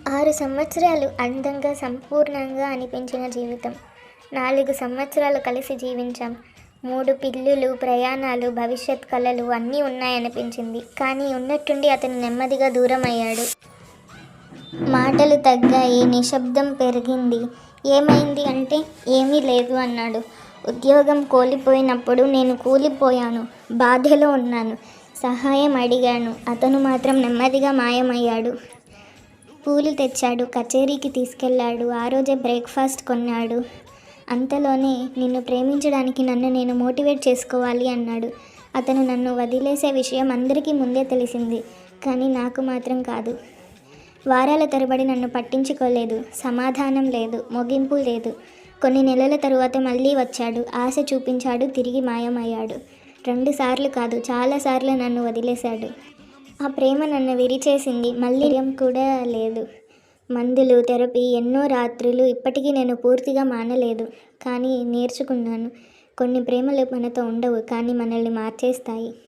6 సంవత్సరాలు అందంగా, సంపూర్ణంగా అనిపించిన జీవితం. 4 సంవత్సరాలు కలిసి జీవించాం. 3 పిల్లులు, ప్రయాణాలు, భవిష్యత్ కలలు అన్నీ ఉన్నాయనిపించింది. కానీ ఉన్నట్టుండి అతను నెమ్మదిగా దూరమయ్యాడు. మాటలు తగ్గాయి. నిశ్శబ్దం పెరిగింది. ఏమైంది అంటే, ఏమీ లేదు అన్నాడు. ఉద్యోగం కోల్పోయినప్పుడు నేను కూలిపోయాను. బాధలో ఉన్నాను. సహాయం అడిగాను. అతను మాత్రం నెమ్మదిగా మాయమయ్యాడు. పూలు తెచ్చాడు. కచేరీకి తీసుకెళ్ళాడు. ఆ రోజే బ్రేక్ఫాస్ట్ కొన్నాడు. అంతలోనే నిన్ను ప్రేమించడానికి నన్ను నేను మోటివేట్ చేసుకోవాలి అన్నాడు. అతను నన్ను వదిలేసే విషయం అందరికీ ముందే తెలిసింది. కానీ నాకు మాత్రం కాదు. వారాల తరబడి నన్ను పట్టించుకోలేదు. సమాధానం లేదు. ముగింపు లేదు. కొన్ని నెలల తరువాత మళ్ళీ వచ్చాడు. ఆశ చూపించాడు. తిరిగి మాయమయ్యాడు. 2 సార్లు కాదు, చాలాసార్లు నన్ను వదిలేశాడు. ఆ ప్రేమ నన్ను విరిచేసింది. మళ్ళీ కూడా లేదు. మందులు, థెరపీ, ఎన్నో రాత్రులు. ఇప్పటికీ నేను పూర్తిగా మానలేదు. కానీ నేర్చుకున్నాను. కొన్ని ప్రేమలు మనతో ఉండవు, కానీ మనల్ని మార్చేస్తాయి.